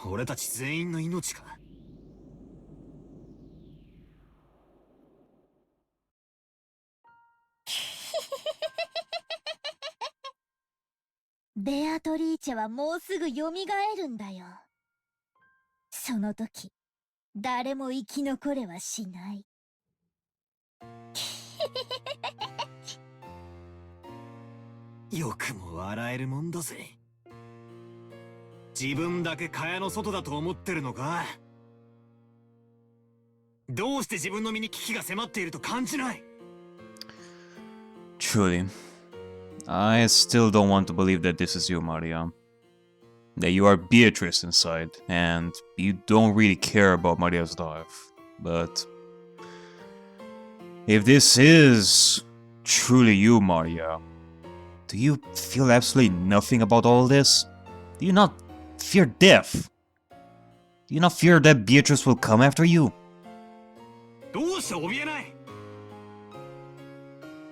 俺たち全員の命か。ベアトリーチェはもうすぐ蘇るんだよ。その時、誰も生き残れはしない。よくも笑えるもんだぜ。自分だけ蚊帳の外だと思ってるのか。どうして自分の身に危機が迫っていると感じない？ Truly, I still don't want to believe that this is you, Maria. That you are Beatrice inside, and you don't really care about Maria's life. But if this is truly you, Maria, do you feel absolutely nothing about all this? Do you not fear death? Do you not fear that Beatrice will come after you? どうして怯えない？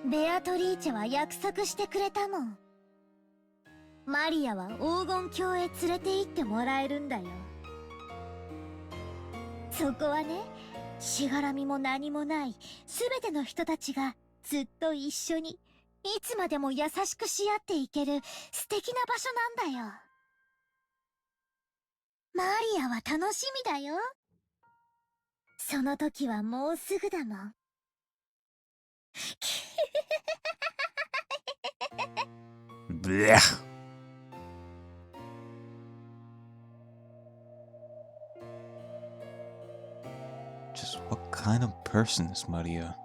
ベアトリーチェは約束してくれたもん。マリアは黄金鏡へ連れて行ってもらえるんだよ。そこはね、しがらみも何もないすべての人たちがずっと一緒にいつまでも優しくし合っていける素敵な場所なんだよ。マリアは楽しみだよ。その時はもうすぐだもん。Blech. Just what kind of person is Maria?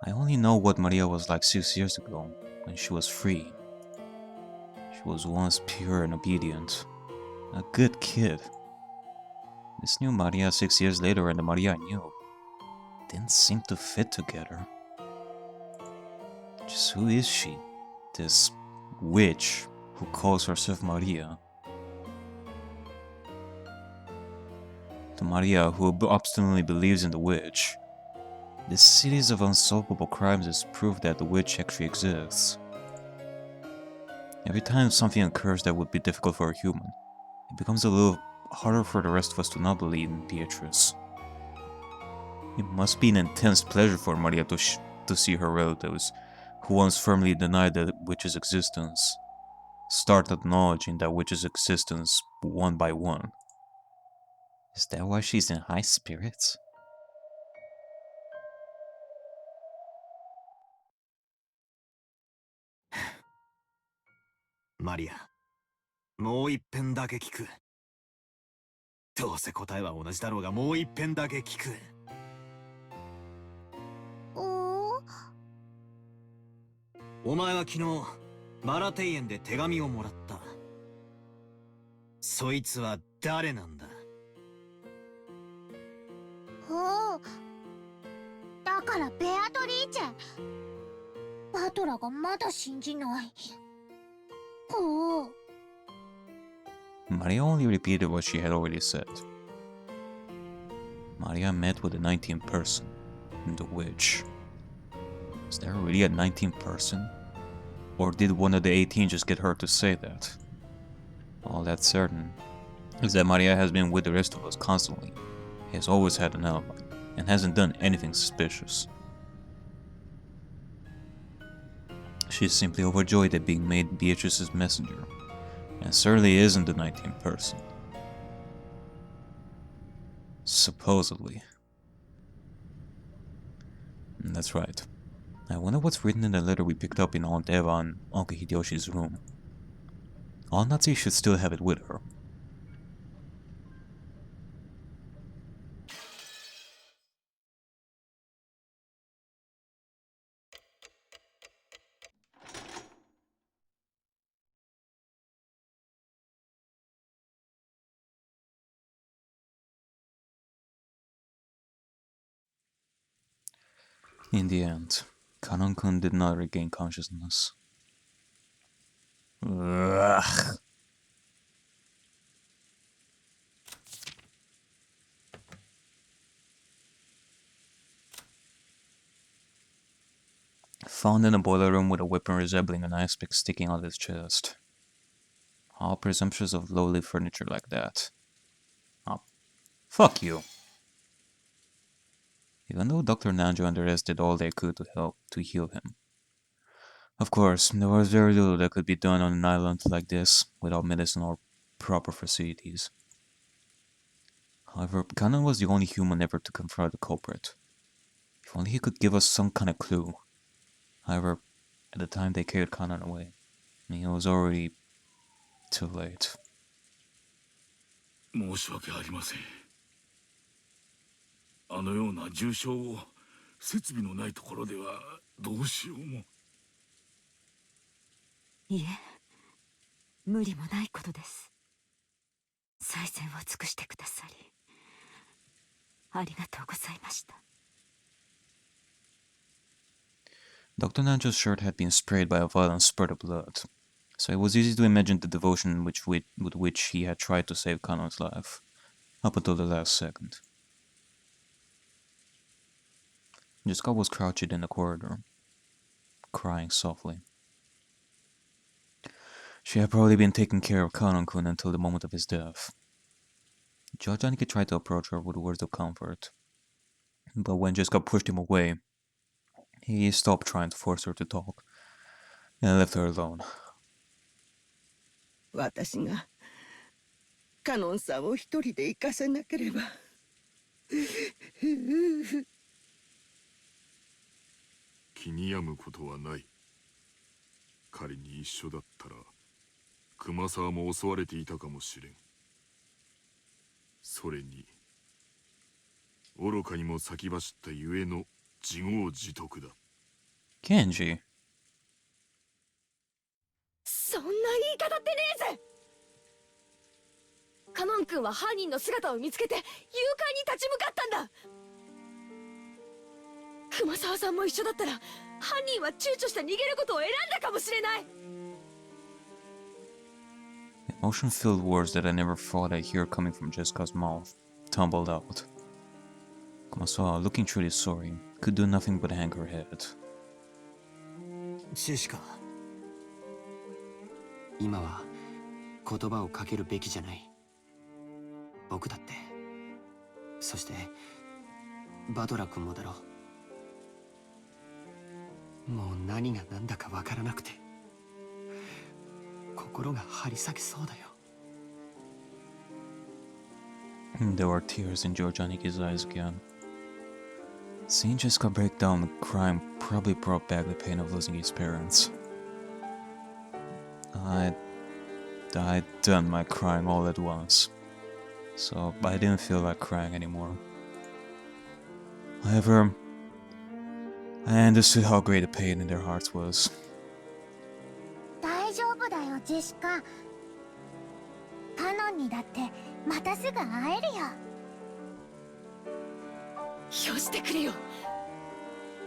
I only know what Maria was like 6 years ago, when she was free. She was once pure and obedient. A good kid. This new Maria 6 years later and the Maria I knew didn't seem to fit together. Just who is she? This witch who calls herself Maria. The Maria who obstinately believes in the witch. This series of unsolvable crimes is proof that the witch actually exists. Every time something occurs that would be difficult for a human, it becomes a little harder for the rest of us to not believe in Beatrice. It must be an intense pleasure for Maria to see her relatives, who once firmly denied the witch's existence, start acknowledging that witch's existence one by one. Is that why she's in high spirits? マリア、もう一遍だけ聞く。どうせ答えは同じだろうが、もう一遍だけ聞く。お前は昨日マラ庭園で手紙をもらった。そいつは誰なんだ？おお、だからベアトリーチェ。バトラがまだ信じない。おお。Maria only repeated what she had already said. Maria met with a 19th person, the witch. Is there really a 19th person? Or did one of the 18 just get her to say that? All that's certain is that Maria has been with the rest of us constantly. He has always had an alibi, and hasn't done anything suspicious. She is simply overjoyed at being made Beatrice's messenger, and certainly isn't the 19th person. Supposedly. That's right. I wonder what's written in the letter we picked up in Aunt Eva and Uncle Hideyoshi's room. Aunt Natsu should still have it with her. In the end, Kanon-kun did not regain consciousness. Ugh. Found in a boiler room with a weapon resembling an ice pick sticking out of his chest. All presumptions of lowly furniture like that. Oh, fuck you. Even though Dr. Nanjo and the rest did all they could to help to heal him. Of course, there was very little that could be done on an island like this without medicine or proper facilities. However, Kanon was the only human ever to confront the culprit. If only he could give us some kind of clue. However, at the time they carried Kanon away, it was already too late. 申し訳ありません。あのような重傷を設備のないところではどうしようも。いえ、無理もないことです。最善を尽くしてくださり、ありがとうございました。Dr. Nanjo's shirt had been sprayed by a violent spurt of blood, so it was easy to imagine the devotion with which he had tried to save Kanon's life, up until the last second. Jessica was crouched in the corridor, crying softly. She had probably been taking care of Kanon-kun until the moment of his death. Jojaniki tried to approach her with words of comfort, but when Jessica pushed him away, he stopped trying to force her to talk and left her alone. 私がカノンさんを一人で行かせなければ。気に病むことはない。仮に一緒だったら熊沢も襲われていたかもしれん。それに愚かにも先走ったゆえの自業自得だ。Kenji. そんな言い方ってねえぜ。カノン君は犯人の姿を見つけて勇敢に立ち向かったんだ。熊沢さんも一緒だったら犯人は躊躇して逃げることを選んだかもしれない。 Emotion-filled words that I never thought I'd hear coming from Jessica's mouth tumbled out. Kumasawa, looking truly sorry, could do nothing but hang her head. シェシカ、今は言葉をかけるべきじゃない。僕だって、そしてバトラ君もだろう。もう何が何だかわからなくて心が張り裂けそうだよ。There were tears in Georgianiki's eyes again. Seeing Jessica break down crying probably brought back the pain of losing his parents. I'd done my crying all at once, so I didn't feel like crying anymore. However, I understood how great the pain in their hearts was. 大丈夫だよ、ジェシカ。カノンにだってまたすぐ会えるよ。よしてくれよ。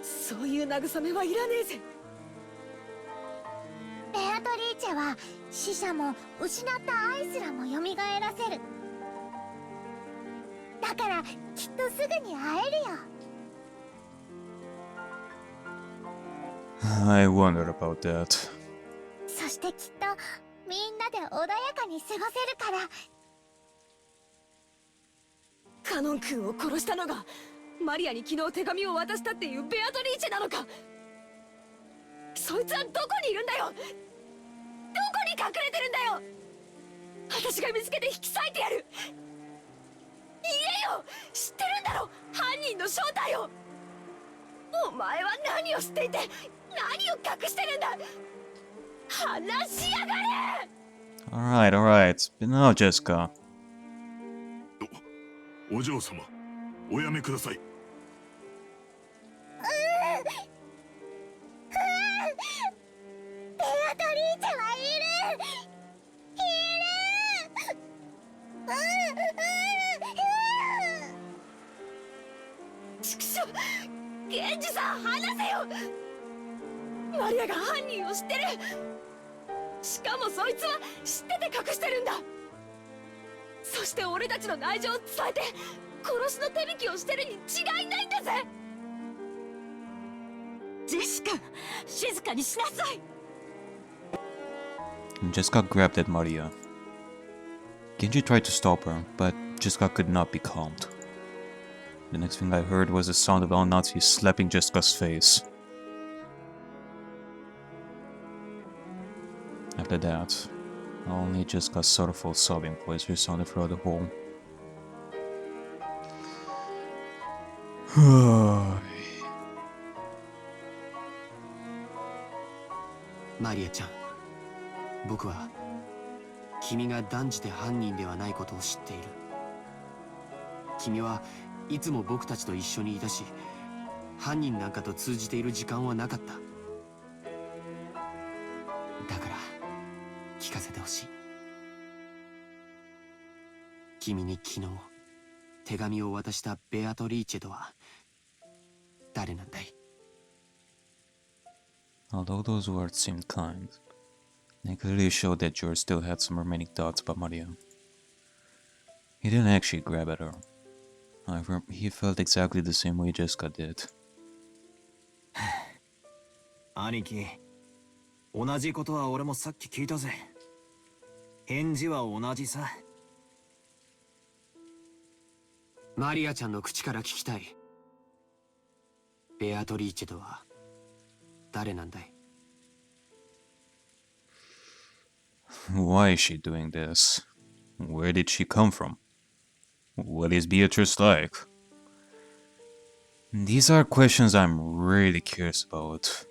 そういう慰めはいらねえぜ。ベアトリーチェは死者も失った愛すらも蘇らせる。だからきっとすぐに会えるよ。I wondered about that. そしてきっとみんなで穏やかに過ごせるから。カノン君を殺したのがマリアに昨日手紙を渡したっていうベアトリーチェなのか。そいつはどこにいるんだよ。どこに隠れてるんだよ。私が見つけて引き裂いてやる。言えよ。知ってるんだろ犯人の正体を。お前は何を知っていて何を隠してるんだ。話しやがれ。 Alright. Now, Jessica. お嬢様、おやめください。ベアトリーチェはいる。ちくしょう。源氏さん話せよ。マリアが犯人を知ってる。しかもそいつは知ってて隠してるんだ。そして俺たちの内情を伝えて殺しの手引きをしてるに違いないんだぜ。ジェシカ、静かにしなさい。Jessica grabbed at Maria, Genji tried to stop her, but Jessica could not be calmed. The next thing I heard was the sound of all Nazis slapping Jessica's face. After that, only Jessica's sorrowful sobbing voice resounded throughout the hall. マリアちゃん、僕は君が断じて犯人ではないことを知っている。君はいつも僕たちと一緒にいたし、犯人なんかと通じている時間はなかった。だから聞かせてほしい。君に昨日手紙を渡したベアトリーチェとは誰なんだい？ Although those words seemed kind, they clearly showed that George still had some remaining thoughts about Maria. He didn't actually grab at her. However, he felt exactly the same way Jessica did. 兄貴、同じことは俺もさっき聞いたぜ。返事は同じさ。マリアちゃんの口から聞きたい。ベアトリーチェとは誰なんだい？ Why is she doing this? Where did she come from? What is Beatrice like? These are questions I'm really curious about.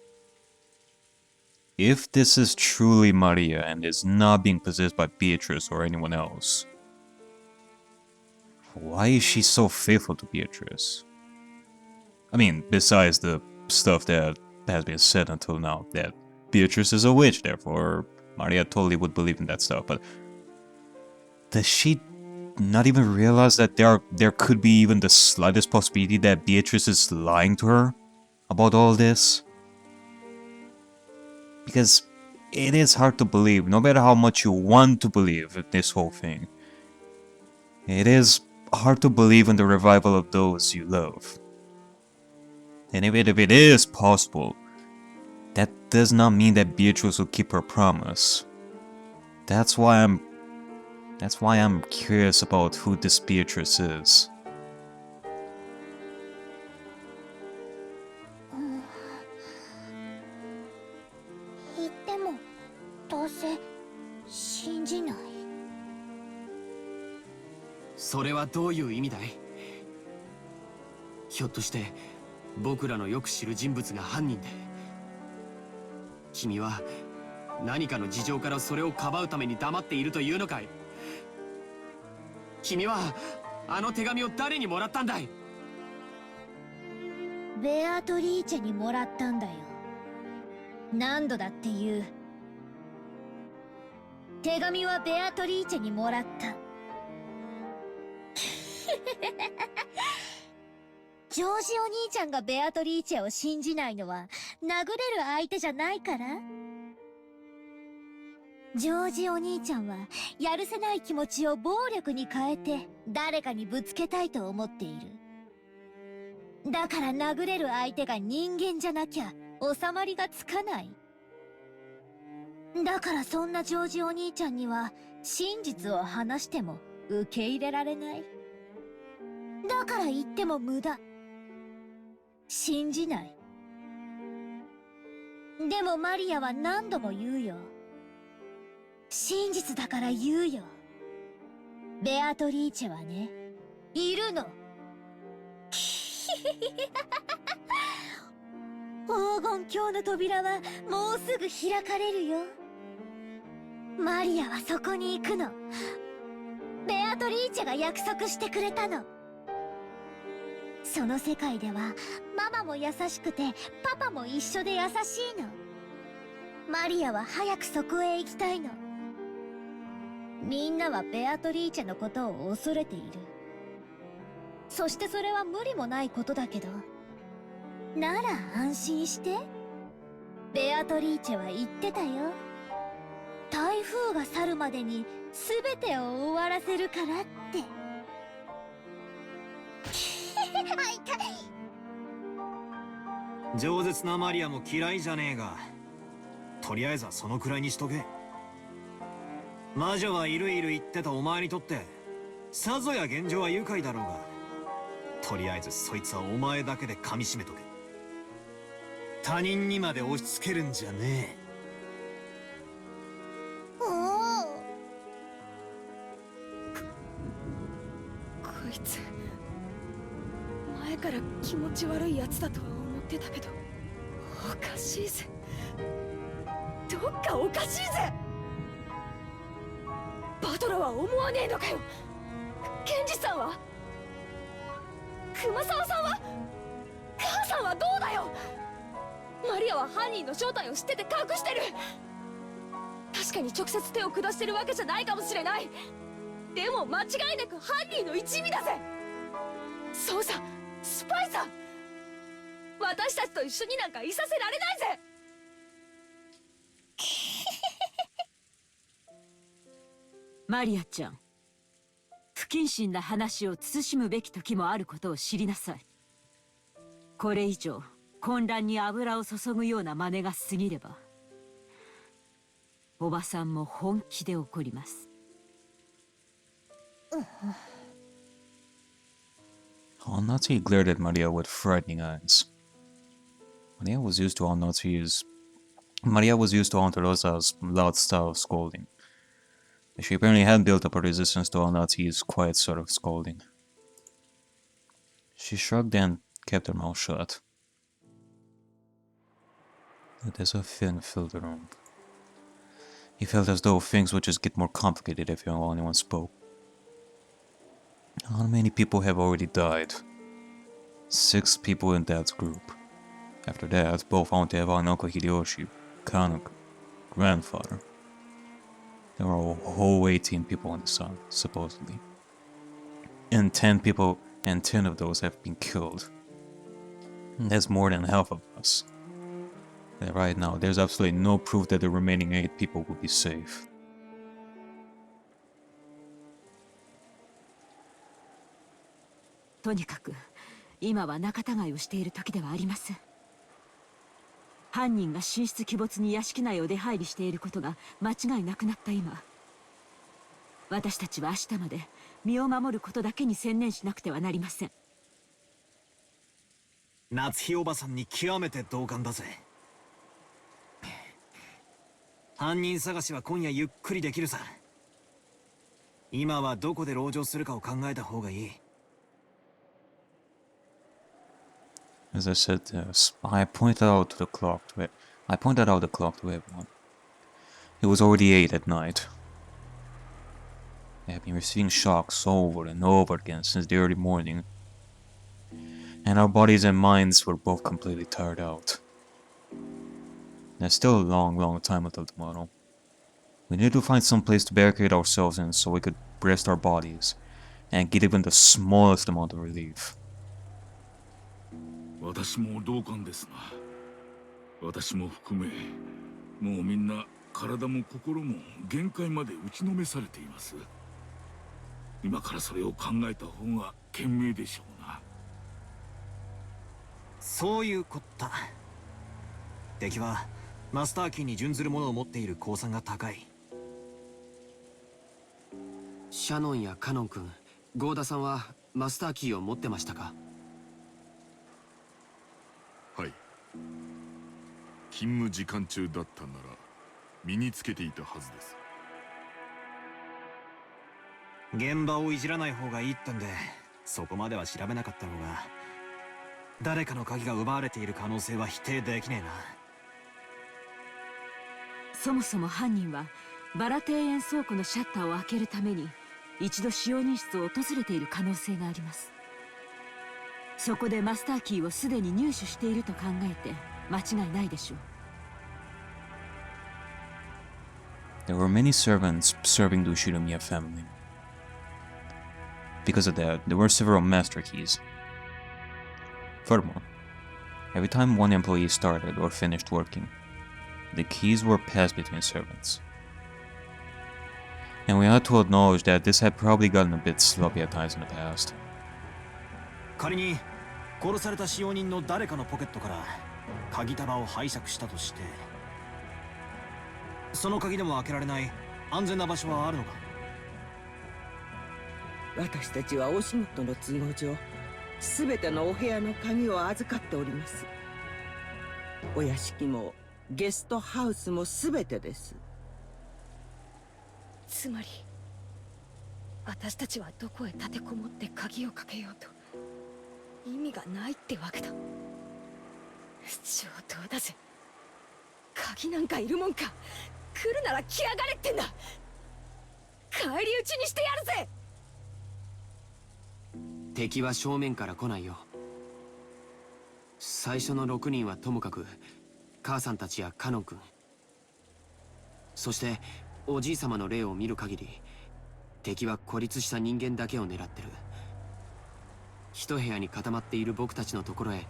If this is truly Maria and is not being possessed by Beatrice or anyone else, why is she so faithful to Beatrice? I mean, besides the stuff that has been said until now, that Beatrice is a witch, therefore Maria totally would believe in that stuff, but does she not even realize that there could be even the slightest possibility that Beatrice is lying to her about all this? Because it is hard to believe, no matter how much you want to believe in this whole thing. It is hard to believe in the revival of those you love. And even if it is possible, that does not mean that Beatrice will keep her promise. That's why I'm curious about who this Beatrice is. 言ってもどうせ信じない。それはどういう意味だい？ひょっとして僕らのよく知る人物が犯人で、君は何かの事情からそれをかばうために黙っているというのかい？君はあの手紙を誰にもらったんだい？ベアトリーチェにもらったんだよ。何度だって言う。手紙はベアトリーチェにもらった。ジョージお兄ちゃんがベアトリーチェを信じないのは殴れる相手じゃないから？ジョージお兄ちゃんはやるせない気持ちを暴力に変えて誰かにぶつけたいと思っている。だから殴れる相手が人間じゃなきゃ収まりがつかない。だからそんなジョージお兄ちゃんには真実を話しても受け入れられない。だから言っても無駄。信じない。でもマリアは何度も言うよ。真実だから言うよ。ベアトリーチェはね、いるの。黄金鏡の扉はもうすぐ開かれるよ。マリアはそこに行くの。ベアトリーチェが約束してくれたの。その世界ではママも優しくてパパも一緒で優しいの。マリアは早くそこへ行きたいの。みんなはベアトリーチェのことを恐れている。そしてそれは無理もないことだけど、なら安心して。ベアトリーチェは言ってたよ。台風が去るまでに全てを終わらせるからって。饒舌なマリアも嫌いじゃねえが、とりあえずはそのくらいにしとけ。魔女はいるいる言ってたお前にとってさぞや現状は愉快だろうが、とりあえずそいつはお前だけで噛み締めとけ。他人にまで押し付けるんじゃねおお。こいつ前から気持ち悪いやつだとは思ってたけど、おかしいぜ。どっかおかしいぜ。バトラは思わねえのかよ。ケンジさんは、熊沢さんは、母さんはどうだよ。マリアは犯人の正体を知ってて隠してる。確かに直接手を下してるわけじゃないかもしれない。でも間違いなく犯人の一味だぜ。そうさ、スパイさ。私たちと一緒になんかいさせられないぜ。マリアちゃん、不謹慎な話を慎むべき時もあることを知りなさい。これ以上混乱に油を注ぐような真似が過ぎれば、おばさんも本気で怒ります。Nazi glared at Maria with frightening eyes. Maria was used to Aunt Rosa's loud style of scolding. She apparently had built up a resistance to Nazi's quiet sort of scolding. She shrugged and kept her mouth shut. As a fin filled the room. He felt as though things would just get more complicated if anyone spoke. How many people have already died? 6 people in Dad's group. After that, both Aunt Eva and Uncle Hideyoshi, Kanuk, grandfather. There were a whole 18 people on the side, supposedly. And 10 people, and 10 of those have been killed. That's more than half of us. And right now, there's absolutely no proof that the remaining 8 people will be safe. とにかく今は仲違いをしている時ではありません。犯人が神出鬼没に屋敷内を出入りしていることが間違いなくなった今、私たちは明日まで身を守ることだけに専念しなくてはなりません。夏日おばさんに極めて同感だぜ。犯人探しは今夜ゆっくりできるさ。今はどこで籠城するかを考えた方がいい。As I said this, I pointed out the clock to everyone. It was already 8 at night. They had been receiving shocks over and over again since the early morning, and our bodies and minds were both completely tired out. There's still a long time until tomorrow. We need to find some place to barricade ourselves in so we could rest our bodies and get even the smallest amount of relief. 私も同感ですな。私も含め、もうみんな体も心も限界まで打ちのめされています。今からそれを考えた方が賢明でしょうな。そういうこった。敵はマスターキーに準ずるものを持っている公算が高い。シャノンやカノン君、ゴーダさんはマスターキーを持ってましたか？はい。勤務時間中だったなら身につけていたはずです。現場をいじらない方がいいってんで、そこまでは調べなかった方が。誰かの鍵が奪われている可能性は否定できねえな。そもそも犯人はバラ庭園倉庫のシャッターを開けるために一度使用人室を訪れている可能性があります。そこでマスターキーをすでに入手していると考えて間違いないでしょう。There were many servants serving the Ushirimiya family. Because of that, there were several master keys. Furthermore, every time one employee started or finished working, the keys were passed between servants. And we had to acknowledge that this had probably gotten a bit sloppy at times in the past. 仮に殺された使用人の誰かのポケットから鍵束を拝借したとして、その鍵でも開けられない安全な場所はあるのか？私たちはお仕事の都合上、すべてのお部屋の鍵を預かっております。お屋敷もゲストハウスもすべてです。つまり私たちはどこへ立てこもって鍵をかけようと意味がないってわけだ。上等だぜ。鍵なんかいるもんか。来るなら来やがれってんだ。返り討ちにしてやるぜ。敵は正面から来ないよ。最初の6人はともかく母さんたちやカノン君、そしておじい様の霊を見る限り敵は孤立した人間だけを狙ってる。一部屋に固まっている僕たちのところへ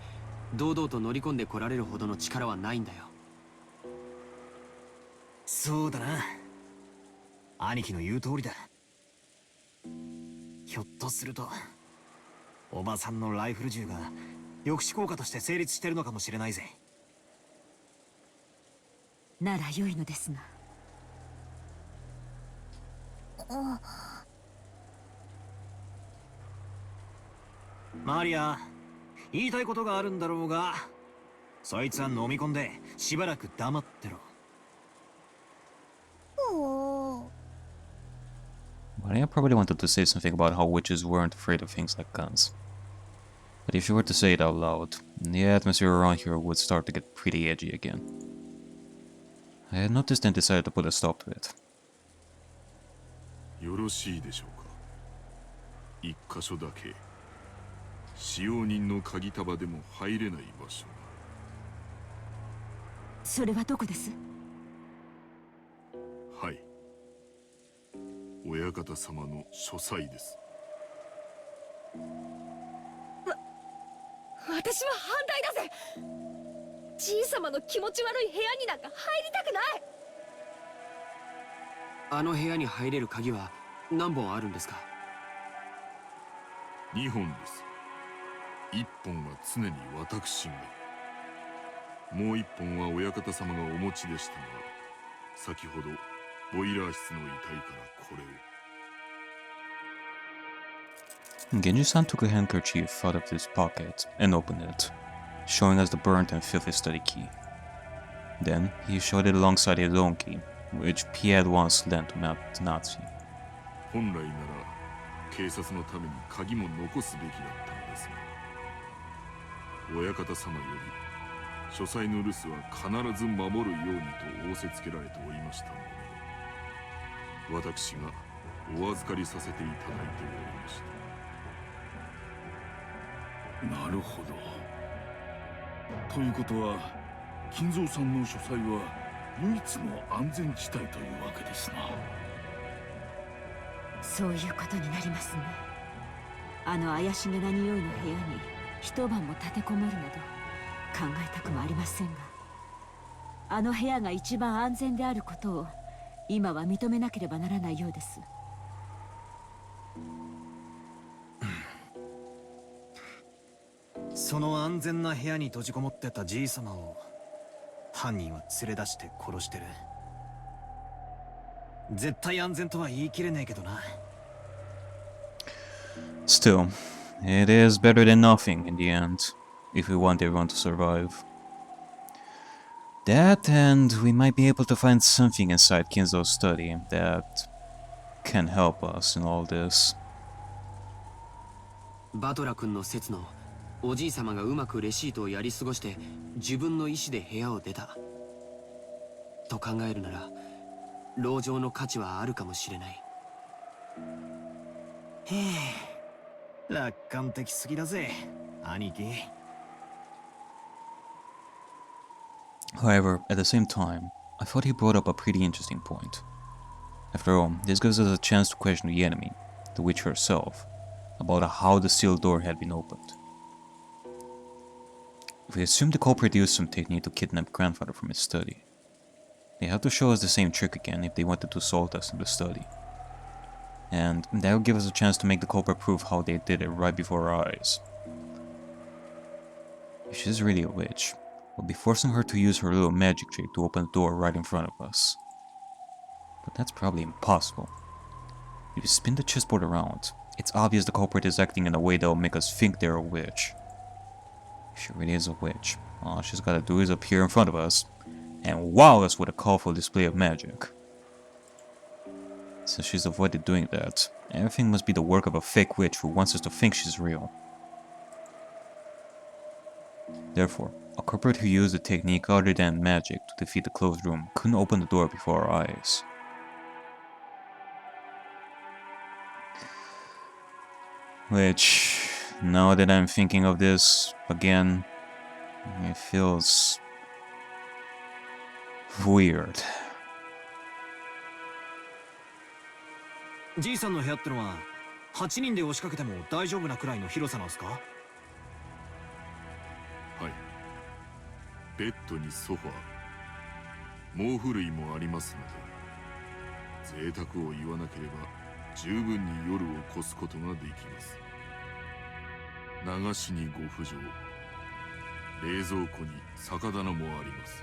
堂々と乗り込んで来られるほどの力はないんだよ。そうだな。兄貴の言う通りだ。ひょっとするとおばさんのライフル銃が抑止効果として成立してるのかもしれないぜ。なら良いのですが。マリア、言いたいことがあるんだろうが、そいつは飲み込んでしばらく黙ってろ。Maria probably wanted to say something about how witches weren't afraid of things like guns. But if she were to say it out loud, the atmosphere around here would start to get pretty edgy again. I had noticed and decided to put a stop to it. よろしいでしょうか。一箇所だけ使用人の鍵束でも入れない場所が。それはどこです？はい、親方様の書斎です。私は反対だぜ。じい様の気持ち悪い部屋になんか入りたくない。あの部屋に入れる鍵は何本あるんですか？2本です。1本は常に私が、もう1本は親方様がお持ちでしたが、先ほどボイラー室の遺体からこれを。Genji-san took a handkerchief out of his pocket and opened it, showing us the burnt and filthy study key. Then he showed it alongside his own key, which he had once lent to Nazi. 本来なら警察のために鍵も残すべきだったのですが、親方様より書斎の留守は必ず守るようにと仰せつけられておりましたもので、私がお預かりさせていただいておりました。なるほど。ということは金蔵さんの書斎は唯一の安全地帯というわけですな。そういうことになりますね。あの怪しげな匂いの部屋に一晩も立てこもるなど考えたくもありませんが、あの部屋が一番安全であることを今は認めなければならないようです。その安全な部屋に閉じこもってたじい様を犯人は連れ出して殺してる。絶対安全とは言い切れねえけどな。Still, it is better than nothing in the end, if we want everyone to survive. That, and we might be able to find something inside Kinzo's study that can help us in all this. バトラ君の説のおじい様がうまくレシートをやり過ごして自分の意思で部屋を出たと考えるなら、籠城の価値はあるかもしれない。へえ、楽観的すぎだぜ、兄貴。However, at the same time, I thought he brought up a pretty interesting point. After all, this gives us a chance to question the enemy, the witch herself, about how the sealed door had been opened. If we assume the culprit used some technique to kidnap grandfather from his study, they have to show us the same trick again if they wanted to assault us in the study. And that will give us a chance to make the culprit prove how they did it right before our eyes. If she's really a witch, we'll be forcing her to use her little magic trick to open the door right in front of us. but that's probably impossible. If you spin the chessboard around, it's obvious the culprit is acting in a way that will make us think they're a witch. If she really is a witch, all she's gotta do is appear in front of us and wow us with a colorful display of magic. Since she's avoided doing that, everything must be the work of a fake witch who wants us to think she's real. Therefore, a culprit who used a technique other than magic to defeat the closed room couldn't open the door before our eyes. Which, now that I'm thinking of this again, it feels weird. じいさんの部屋ってのは8人で押しかけても大丈夫なくらいの広さなんすか？はい。ベッドにソファー、毛布類もありますので、贅沢を言わなければ十分に夜を越すことができます。流しにご不浄、冷蔵庫に酒棚もあります。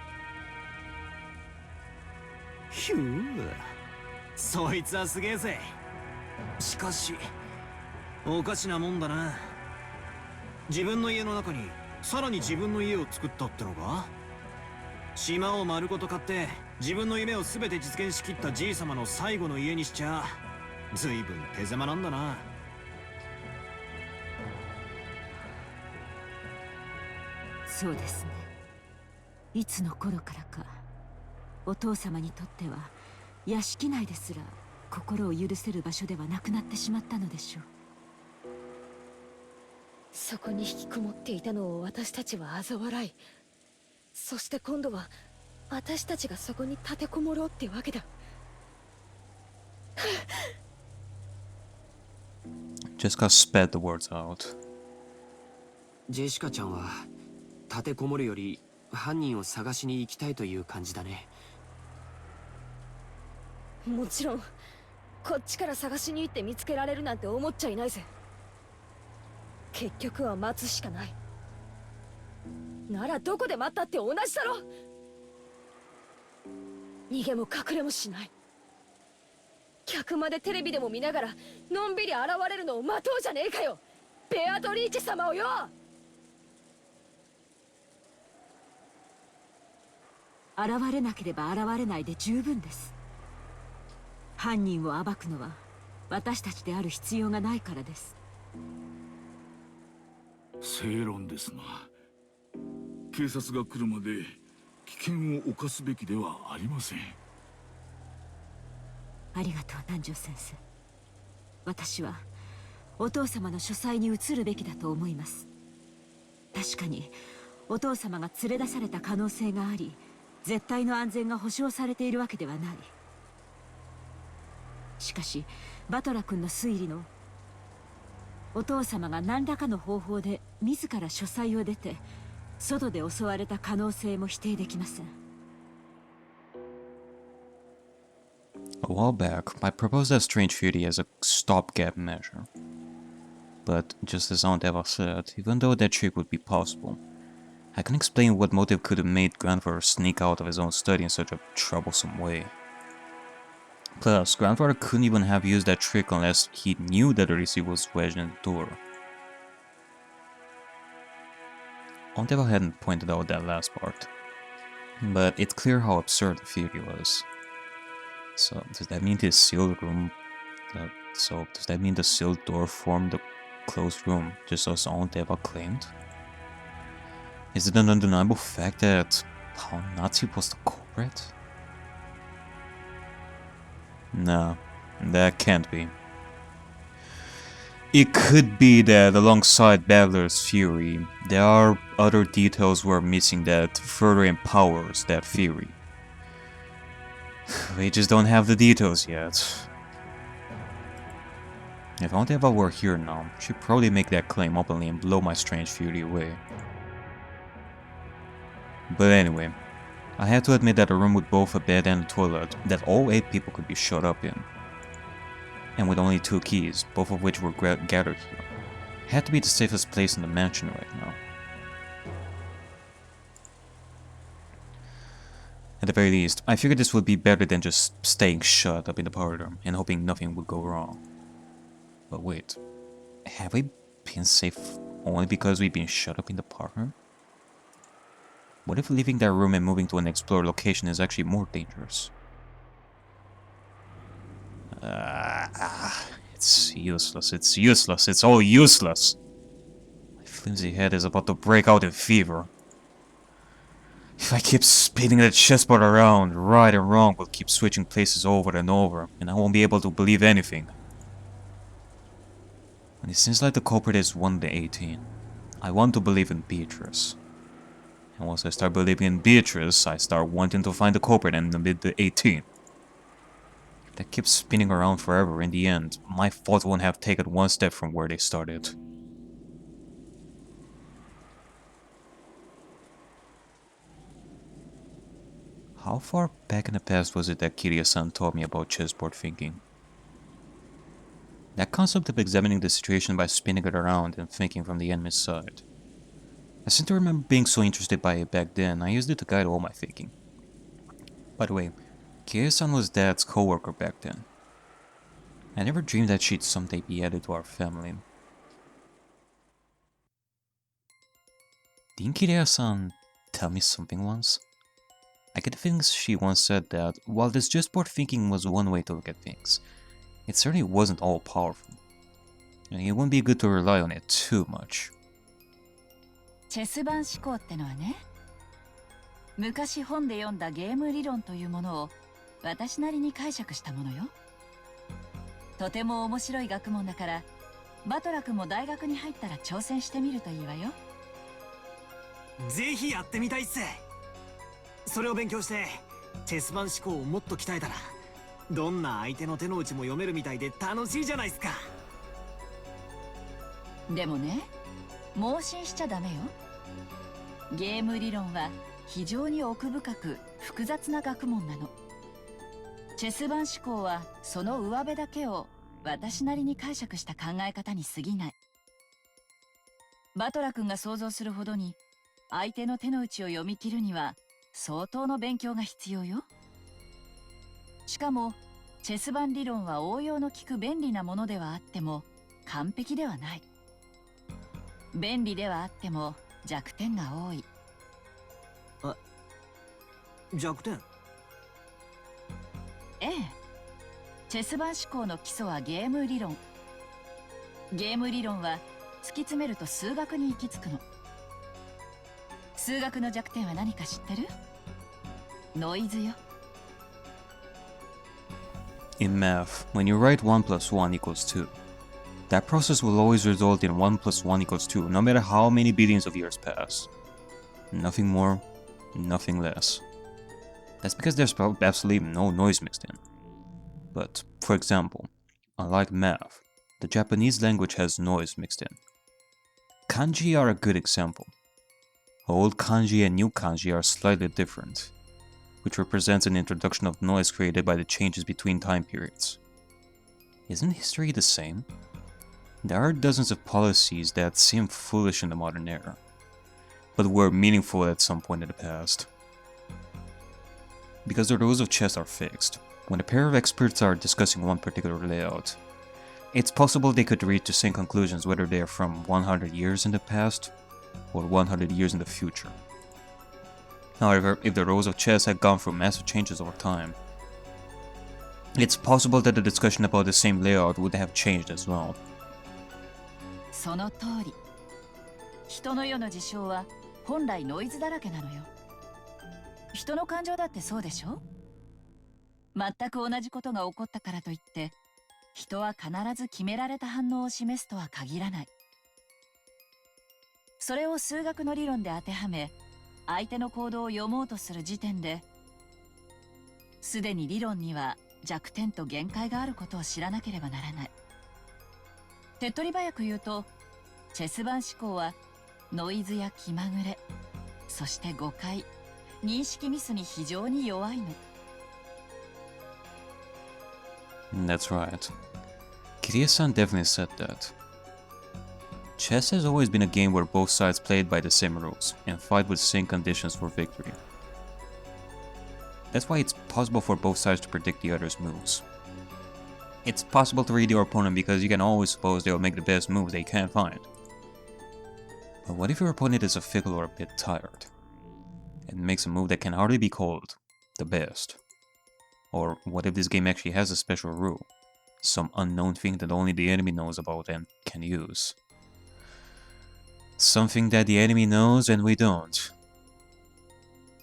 ひゅー、そいつはすげえぜ。しかしおかしなもんだな。自分の家の中にさらに自分の家を作ったってのか？島を丸ごと買って自分の夢を全て実現しきったじい様の最後の家にしちゃ随分手狭なんだな。そうですね。いつの頃からかお父様にとっては屋敷内ですら心を許せる場所ではなくなってしまったのでしょう。そこに引きこもっていたのを私たちは嘲笑い、そして今度は私たちがそこに立てこもろうってわけだ。Jessica spat the words out. ジェシカちゃんは立てこもるより犯人を探しに行きたいという感じだね。もちろんこっちから探しに行って見つけられるなんて思っちゃいないぜ。結局は待つしかない。ならどこで待ったって同じだろ。逃げも隠れもしない。客までテレビでも見ながらのんびり現れるのを待とうじゃねえかよ、ベアトリーチェ様をよ。現れなければ現れないで十分です。犯人を暴くのは私たちである必要がないからです。正論ですな。警察が来るまで危険を冒すべきではありません。ありがとう南條先生。私はお父様の書斎に移るべきだと思います。確かにお父様が連れ出された可能性があり、絶対の安全が保証されているわけではない。しかしバトラ君の推理のお父様が何らかの方法で自ら書斎を出て外で襲われた可能性も否定できません。A while back, I proposed that strange theory as a stopgap measure. But just as Aunt Eva said, even though that trick would be possible, I can explain what motive could have made Grandfather sneak out of his own study in such a troublesome way. Plus, Grandfather couldn't even have used that trick unless he knew that the receiver was wedged in the door. Aunt Eva hadn't pointed out that last part, but it's clear how absurd the theory was. So, does that mean the sealed room... does that mean the sealed door formed the closed room, just as Aunt Eva claimed? Is it an undeniable fact that Nazi was the culprit? No, that can't be. It could be that alongside Badler's theory, there are other details we're missing that further empowers that theory. We just don't have the details yet. If Aunt Eva were here now, she'd probably make that claim openly and blow my strange theory away. But anyway, I had to admit that a room with both a bed and a toilet that all 8 people could be shut up in, and with only 2 keys, both of which were gathered here, had to be the safest place in the mansion right now. At the very least, I figured this would be better than just staying shut up in the parlor and hoping nothing would go wrong. But wait, have we been safe only because we've been shut up in the parlor? What if leaving that room and moving to an explored location is actually more dangerous? It's useless, it's all useless! My flimsy head is about to break out in fever. If I keep spinning the chessboard around, right and wrong will keep switching places over and over, and I won't be able to believe anything. And it seems like the culprit is one of the 18. I want to believe in Beatrice. And once I start believing in Beatrice, I start wanting to find the culprit and amid the 18. If that keeps spinning around forever, in the end, my thoughts won't have taken one step from where they started. How far back in the past was it that Kiria-san told me about chessboard thinking? That concept of examining the situation by spinning it around and thinking from the enemy's side. I seem to remember being so interested by it back then, I used it to guide all my thinking. By the way, Kiria-san was Dad's co-worker back then. I never dreamed that she'd someday be added to our family. Didn't Kiria-san tell me something once? I get the feeling she once said that, while this chessboard thinking was one way to look at things, it certainly wasn't all powerful. And it wouldn't be good to rely on it too much. チェス盤思考ってのはね、昔本で読んだゲーム理論というものを私なりに解釈したものよ。とても面白い学問だから、バトラ君も大学に入ったら挑戦してみるといいわよ。ぜひやってみたいっす。それを勉強してチェス盤思考をもっと鍛えたら、どんな相手の手の内も読めるみたいで楽しいじゃないっすか。でもね、盲信しちゃダメよ。ゲーム理論は非常に奥深く複雑な学問なの。チェス盤思考はその上辺だけを私なりに解釈した考え方に過ぎない。バトラ君が想像するほどに相手の手の内を読み切るには相当の勉強が必要よ。しかもチェス盤理論は応用の利く便利なものではあっても完璧ではない。便利ではあっても弱点が多い。弱点？ええ。チェス盤思考の基礎はゲーム理論。ゲーム理論は突き詰めると数学に行き着くの。数学の弱点は何か知ってる？ノイズよ。In math, when you write 1 plus 1 equals 2, that process will always result in 1 plus 1 equals 2, no matter how many billions of years pass. Nothing more, nothing less. That's because there's absolutely no noise mixed in. But, for example, unlike math, the Japanese language has noise mixed in. Kanji are a good example. Old kanji and new kanji are slightly different, which represents an introduction of noise created by the changes between time periods. Isn't history the same? There are dozens of policies that seem foolish in the modern era, but were meaningful at some point in the past. Because the rules of chess are fixed, when a pair of experts are discussing one particular layout, it's possible they could reach the same conclusions whether they are from 100 years in the past or 100 years in the future. However, if the rules of chess had gone through massive changes over time, it's possible that the discussion about the same layout would have changed as well. その通り。人の世の事象は本来ノイズだらけなのよ。人の感情だってそうでしょ？全く同じことが起こったからといって、人は必ず決められた反応を示すとは限らない。それを数学の理論で当てはめ、相手の行動を読もうとする時点で、すでに理論には弱点と限界があることを知らなければならない。手っ取り早く言うと、チェス盤思考はノイズや気まぐれ、そして誤解、認識ミスに非常に弱いの。That's right. Kiria-san definitely said that. Chess has always been a game where both sides played by the same rules and fight with same conditions for victory. That's why it's possible for both sides to predict the other's moves. It's possible to read your opponent because you can always suppose they'll make the best move they can find. But what if your opponent is a fickle or a bit tired, and makes a move that can hardly be called the best? Or what if this game actually has a special rule? Some unknown thing that only the enemy knows about and can use. Something that the enemy knows and we don't.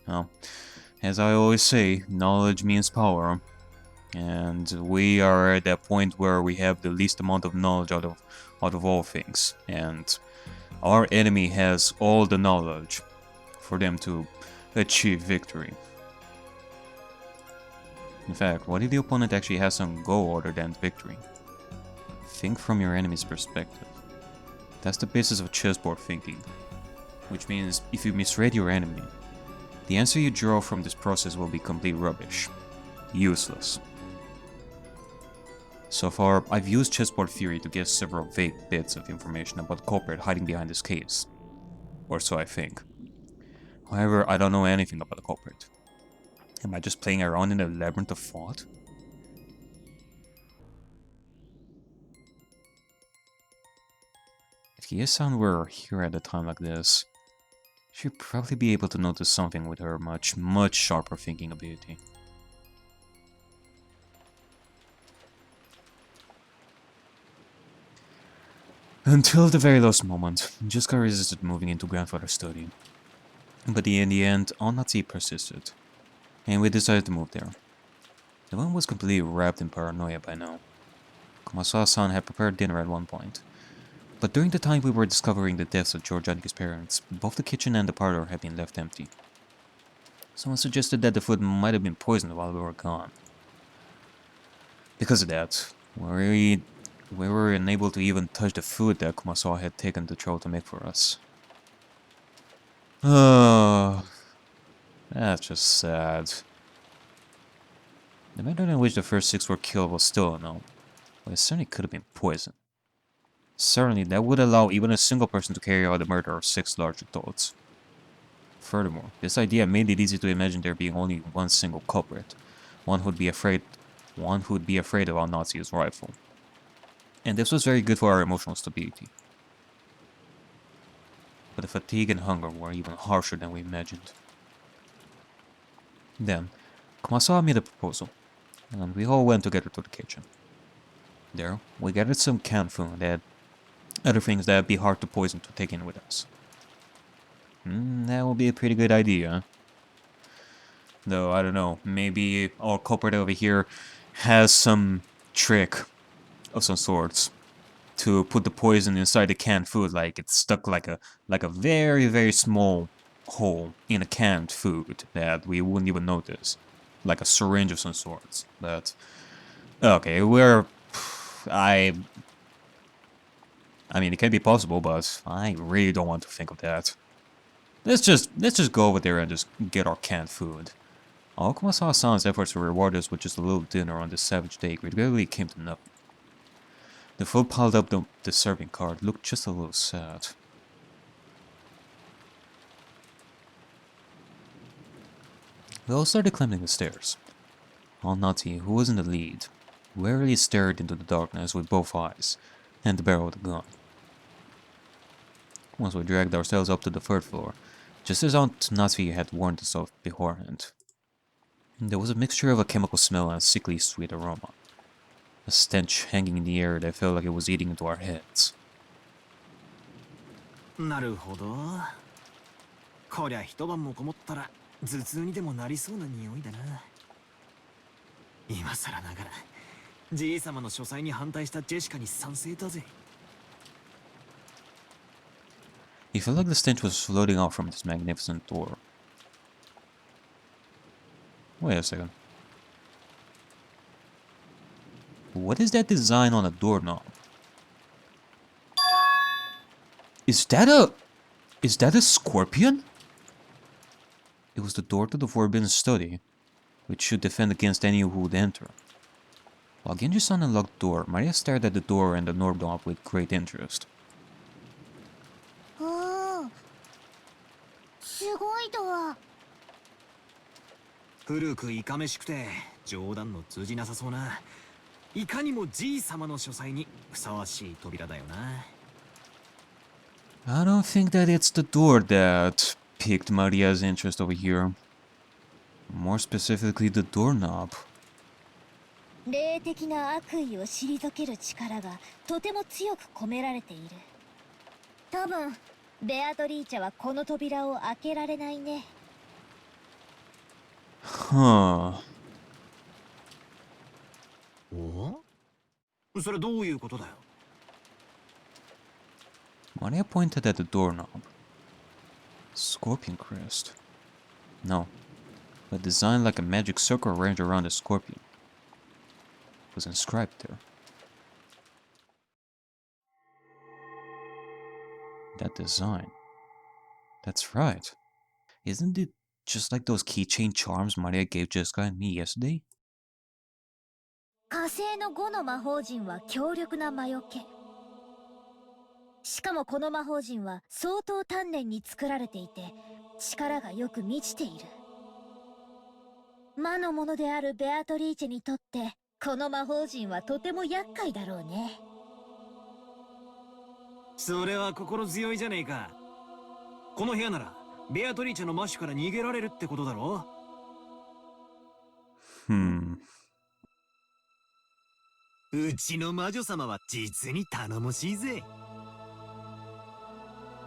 Well, as I always say, knowledge means power. And we are at that point where we have the least amount of knowledge out of all things. And our enemy has all the knowledge for them to achieve victory. In fact, what if the opponent actually has some goal other than victory? Think from your enemy's perspective. That's the basis of chessboard thinking. Which means, if you misread your enemy, the answer you draw from this process will be complete rubbish. Useless. So far, I've used chessboard theory to guess several vague bits of information about the culprit hiding behind this case. Or so I think. However, I don't know anything about the culprit. Am I just playing around in a labyrinth of thought? If Kye-san were here at a time like this, she'd probably be able to notice something with her much sharper thinking ability. Until the very last moment, Juska resisted moving into grandfather's study. But in the end, Onatsi persisted, and we decided to move there. The one was completely wrapped in paranoia by now. Kumasawa-san had prepared dinner at one point, but during the time we were discovering the deaths of George Aniki's parents, both the kitchen and the parlor had been left empty. Someone suggested that the food might have been poisoned while we were gone. Because of that, we were unable to even touch the food that Kumasawa had taken the trouble to make for us. Oh, that's just sad. The manner in which the first 6 were killed was still unknown, but it certainly could have been poison. Certainly, that would allow even a single person to carry out the murder of 6 large adults. Furthermore, this idea made it easy to imagine there being only one single culprit, one who'd be afraid of our Nazi's rifle. And this was very good for our emotional stability. But the fatigue and hunger were even harsher than we imagined. Then, Kumasawa made a proposal, and we all went together to the kitchen. There, we gathered some canned food and other things that'd be hard to poison to take in with us. That would be a pretty good idea. Though, I don't know, maybe our culprit over here has some trick of some sorts to put the poison inside the canned food, like it's stuck like a very, very small hole in a canned food that we wouldn't even notice. Like a syringe of some sorts. But okay, I mean, it can be possible, but I really don't want to think of that. Let's just go over there and just get our canned food. All Kumasawa-san's efforts to reward us with just a little dinner on this savage day regrettably came to nothing. The food piled up the serving cart looked just a little sad. We all started climbing the stairs. Nati, who was in the lead, warily stared into the darkness with both eyes and the barrel of the gun. Once we dragged ourselves up to the 3rd floor, just as Aunt Nati had warned us of beforehand. There was a mixture of a chemical smell and a sickly sweet aroma. A stench hanging in the air that felt like it was eating into our heads. なるほど。こりゃ一晩もこもったら頭痛にでもなりそうな匂いだな。今更ながらじい様の書斎に反対したジェシカに賛成だぜ。It felt like the stench was floating out from this magnificent door. Wait a second. What is that design on a doorknob? Is that a scorpion? It was the door to the forbidden study, which should defend against any who would enter. While Genji-san unlocked the door, Maria stared at the door and the doorknob with great interest. おー、すごいドア。古くいかめしくて冗談の通じなさそうな、いかにもじい様の書斎にふさわしい扉だよな。I don't think that it's the door that piqued Maria's interest over here. More specifically, the doorknob. 霊的な悪意を退ける力がとても強く込められている。多分ベアトリーチェはこの扉を開けられないね。Huh. お？それどういうことだよ。Maria pointed at the doorknob. Scorpion crest. No, but designed like a magic circle arranged around a scorpion. It was inscribed there. That design. That's right. Isn't it just like those keychain charms Maria gave Jessica and me yesterday? 火星の5の魔法陣は強力な魔除け。しかもこの魔法陣は相当丹念に作られていて力がよく満ちている。魔の者であるベアトリーチェにとってこの魔法陣はとても厄介だろうね。それは心強いじゃねえか。この部屋ならベアトリーチェの魔種から逃げられるってことだろ。うちの魔女様は実に頼もしいぜ。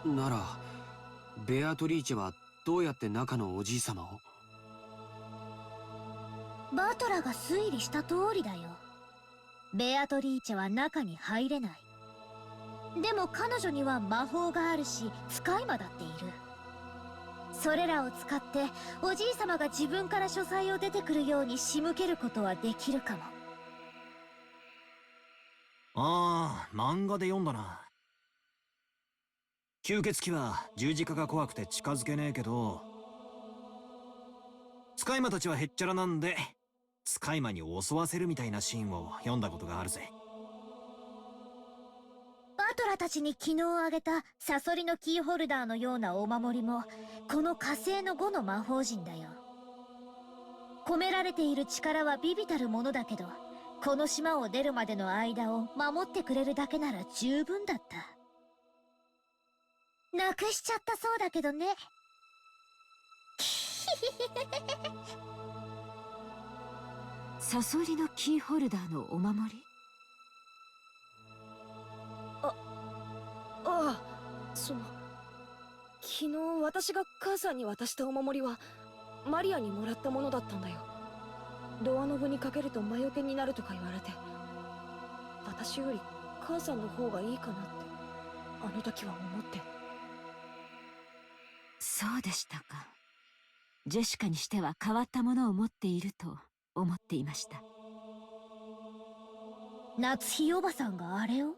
ならベアトリーチェはどうやって中のおじい様を？バトラが推理した通りだよ。ベアトリーチェは中に入れない。でも彼女には魔法があるし使い魔だっている。それらを使っておじい様が自分から書斎を出てくるように仕向けることはできるかも。ああ、漫画で読んだな。吸血鬼は十字架が怖くて近づけねえけど、使い魔たちはへっちゃらなんで使い魔に襲わせるみたいなシーンを読んだことがあるぜ。バトラたちに昨日あげたサソリのキーホルダーのようなお守りもこの火星の5の魔法陣だよ。込められている力は微々たるものだけど、この島を出るまでの間を守ってくれるだけなら十分だった。なくしちゃったそうだけどね。サソリのキーホルダーのお守り？ああ、昨日私が母さんに渡したお守りはマリアにもらったものだったんだよ。ドアノブにかけると魔除けになるとか言われて、私より母さんの方がいいかなってあの時は思って。そうでしたか。ジェシカにしては変わったものを持っていると思っていました。夏日おばさんがあれを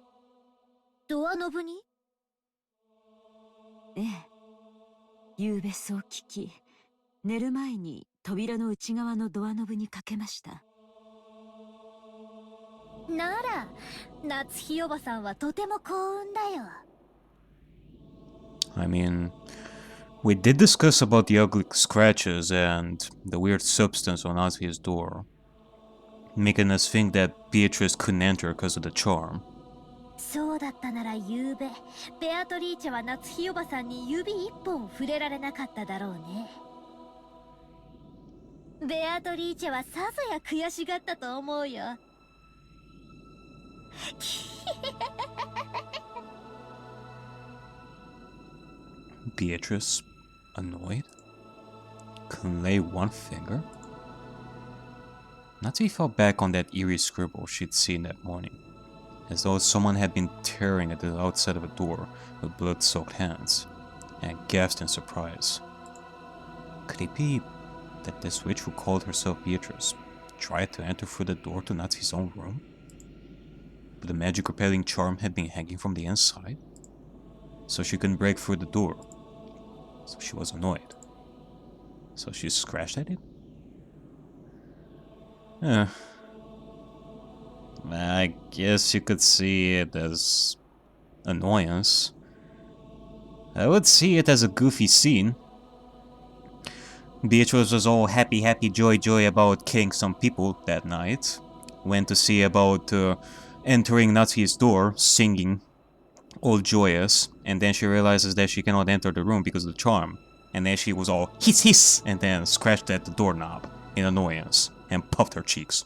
ドアノブに？ええ。夕べそう聞き、寝る前に扉の内側のドアノブにかけました。なら夏日おばさんはとても幸運だよ。I mean, we did discuss about the ugly scratches and the weird substance on Ozzy's door, making us think that Beatrice couldn't enter because of the charm. そうだったなら夕べベアトリーチェは夏日おばさんに指一本触れられなかっただろうね。ベアトリーチェはさぞや悔しがったと思うよ。Beatrice, annoyed, couldn't lay one finger. Natsuki fell back on that eerie scribble she'd seen that morning, as though someone had been tearing at the outside of a door with blood-soaked hands, and gasped in surprise. Could it be that this witch who called herself Beatrice tried to enter through the door to Natsuki's own room? But the magic-repelling charm had been hanging from the inside, so she couldn't break through the door. So she was annoyed. So she scratched at it? I guess you could see it as annoyance. I would see it as a goofy scene. Beatrice was all happy, joy about killing some people that night. Went to see about entering Natsu's door, singing, all joyous, and then she realizes that she cannot enter the room because of the charm. And then she was all hiss, and then scratched at the doorknob in annoyance, and puffed her cheeks.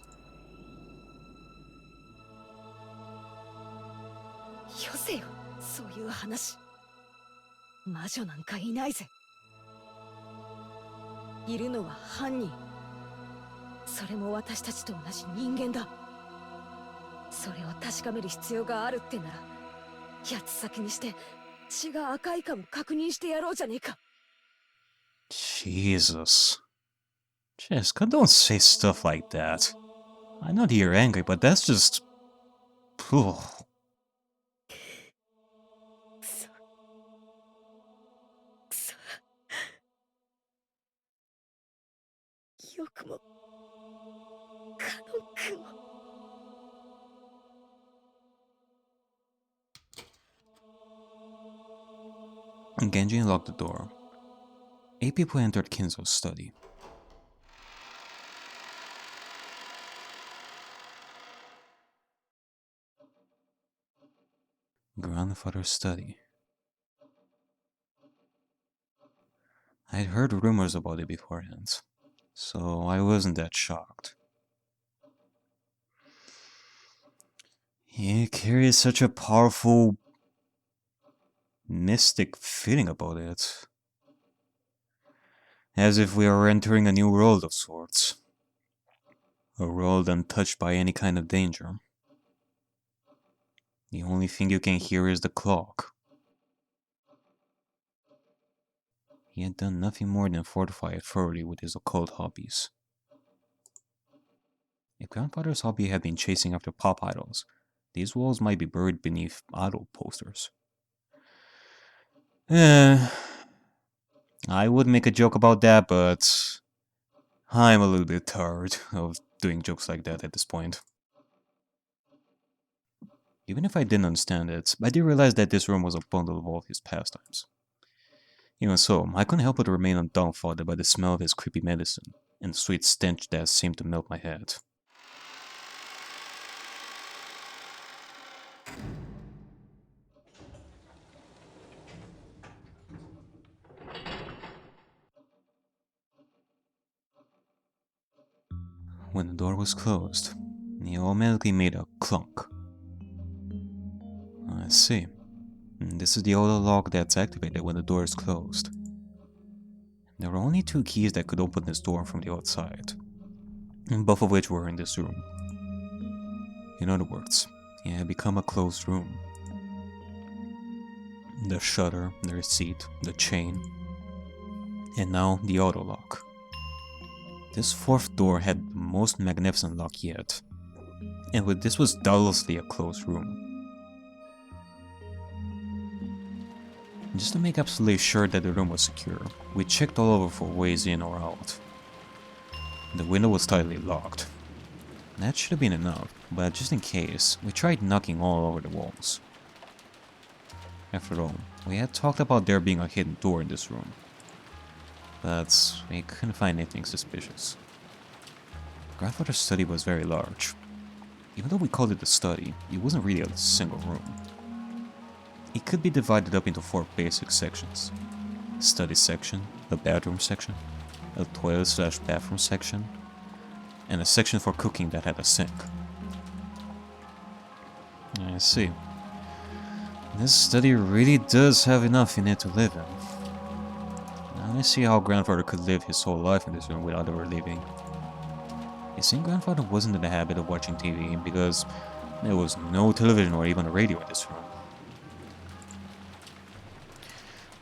よせよ、そういう話。魔女なんかいないぜ。いるのは犯人。それも私たちと同じ人間だ。それを確かめる必要があるってなら、八つ先にして血が赤いかも確認してやろうじゃねえか。Jesus. Jessica, don't say stuff like that. I know that you're angry, but that's just... Ugh. くそ。よくもカノン君を。Genji unlocked the door. 8 people entered Kinzo's study. Grandfather's study. I had heard rumors about it beforehand, so I wasn't that shocked. It carries such a powerful, mystic feeling about it. As if we are entering a new world of sorts. A world untouched by any kind of danger. The only thing you can hear is the clock. He had done nothing more than fortify it thoroughly with his occult hobbies. If Grandfather's hobby had been chasing after pop idols, these walls might be buried beneath idol posters. I would make a joke about that, but I'm a little bit tired of doing jokes like that at this point. Even if I didn't understand it, I did realize that this room was a bundle of all his pastimes. Even so, I couldn't help but remain undumbfounded by the smell of his creepy medicine, and the sweet stench that seemed to melt my head. When the door was closed, he automatically made a clunk. I see. This is the auto lock that's activated when the door is closed. There were only 2 keys that could open this door from the outside, both of which were in this room. In other words, it had become a closed room. The shutter, the receipt, the chain, and now the auto lock. This 4th door had the most magnificent lock yet, and this was doubtlessly a closed room. Just to make absolutely sure that the room was secure, we checked all over for ways in or out. The window was tightly locked. That should have been enough, but just in case, we tried knocking all over the walls. After all, we had talked about there being a hidden door in this room, but we couldn't find anything suspicious. Grandfather's study was very large. Even though we called it a study, it wasn't really a single room. It could be divided up into 4 basic sections. Study section, a bedroom section, a toilet/bathroom section, and a section for cooking that had a sink. I see. This study really does have enough in it to live in. Now I see how Grandfather could live his whole life in this room without ever leaving. It seemed Grandfather wasn't in the habit of watching TV because there was no television or even a radio in this room.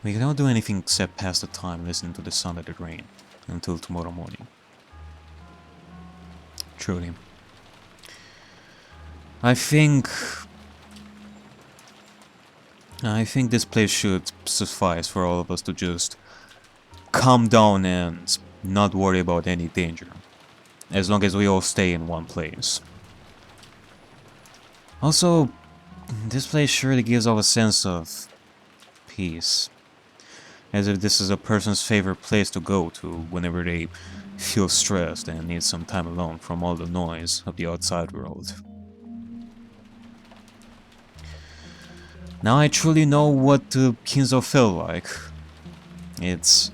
We cannot do anything except pass the time listening to the sound of the rain until tomorrow morning. Truly. I think this place should suffice for all of us to just calm down and not worry about any danger, as long as we all stay in one place. Also, this place surely gives off a sense of peace. as if this is a person's favorite place to go to whenever they feel stressed and need some time alone from all the noise of the outside world. Now I truly know what Kinzo felt like. It's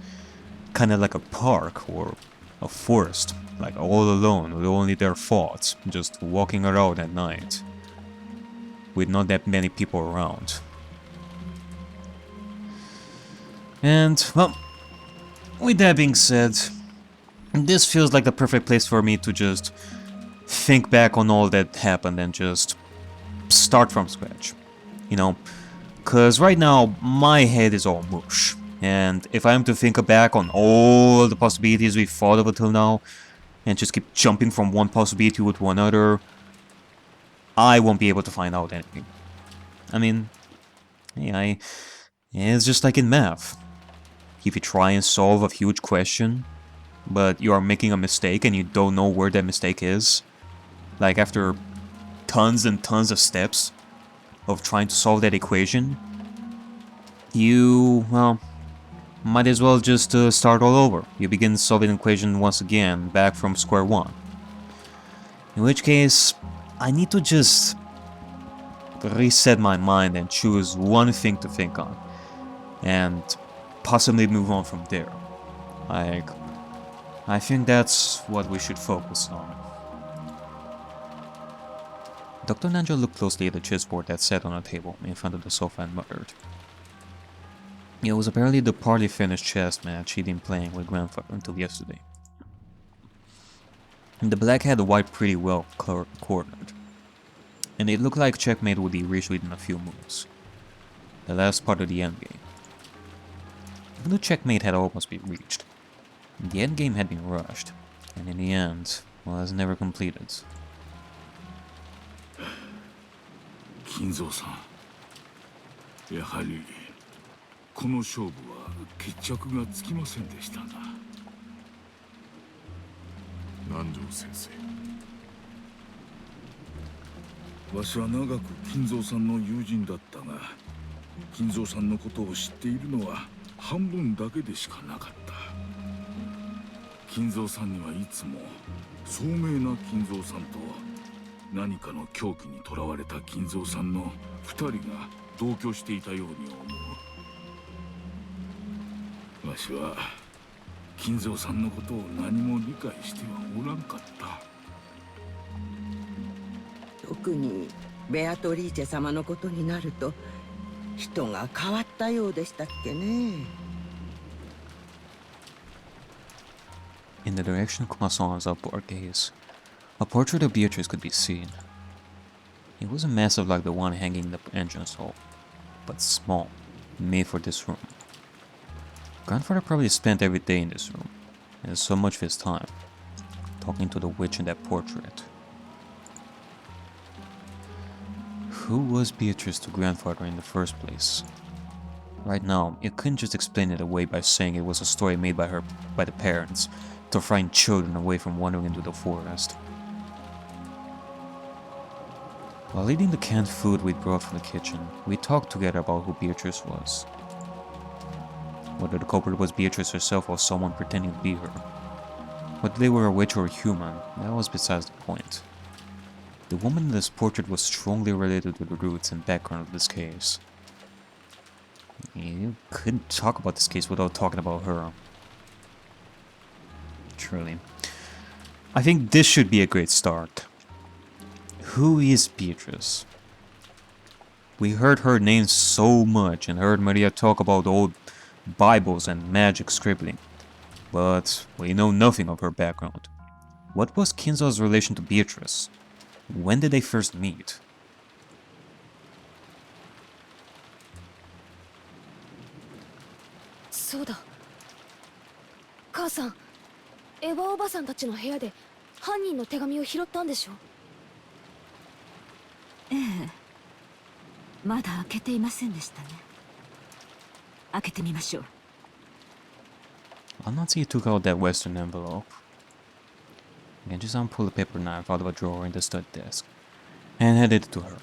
kinda like a park or a forest, like all alone with only their thoughts, just walking around at night, with not that many people around. And, well, with that being said, this feels like the perfect place for me to just think back on all that happened and just start from scratch. You know, because right now my head is all mush. And if I am to think back on all the possibilities we've thought of until now, and just keep jumping from one possibility to another, I won't be able to find out anything. I mean, yeah, it's just like in math. If you try and solve a huge question, but you are making a mistake and you don't know where that mistake is, like after tons and tons of steps of trying to solve that equation, you, well, might as well just start all over. You begin solving the equation once again, back from square one. In which case, I need to just reset my mind and choose one thing to think on, and possibly move on from there. Like, I think that's what we should focus on. Dr. Nanjo looked closely at the chessboard that sat on a table in front of the sofa and muttered. It was apparently the partly finished chess match he'd been playing with grandfather until yesterday. The black had the white pretty well cornered, and it looked like checkmate would be reached within a few moves. The last part of the endgame. Even though checkmate had almost been reached, the endgame had been rushed, and in the end was never completed. Kinzo-san, やはりこの勝負は決着がつきませんでしたな。南條先生。わしは長く金蔵さんの友人だったが、金蔵さんのことを知っているのは半分だけでしかなかった。金蔵さんにはいつも聡明な金蔵さんと何かの狂気にとらわれた金蔵さんの2人が同居していたように思う。わしは金蔵さんのことを何も理解してはおらんかった。特にベアトリーチェ様のことになると人が変わったようでしたっけね。In the direction of Kumasan's upward gaze, a portrait of Beatrice could be seen. It wasn't massive like the one hanging in the entrance hall, but small, made for this room. Grandfather probably spent every day in this room, and so much of his time, talking to the witch in that portrait. Who was Beatrice to grandfather in the first place? Right now, it couldn't just explain it away by saying it was a story made by the parents to frighten children away from wandering into the forest. While eating the canned food we'd brought from the kitchen, we talked together about who Beatrice was. Whether the culprit was Beatrice herself or someone pretending to be her. Whether they were a witch or a human, that was besides the point. The woman in this portrait was strongly related to the roots and background of this case. You couldn't talk about this case without talking about her. Truly. I think this should be a great start. Who is Beatrice? We heard her name so much and heard Maria talk about old Bibles and magic scribbling, but we know nothing of her background. What was Kinzo's relation to Beatrice? When did they first meet? Soだ。母さん、エヴァおばさんたちの部屋で犯人の手紙を拾ったんでしょ？ええ。まだ開けていませんでしたね。開けてみましょう。Anatsuki took out that western envelope. Genji-san pulled a paper knife out of a drawer in the stud desk and handed it to her.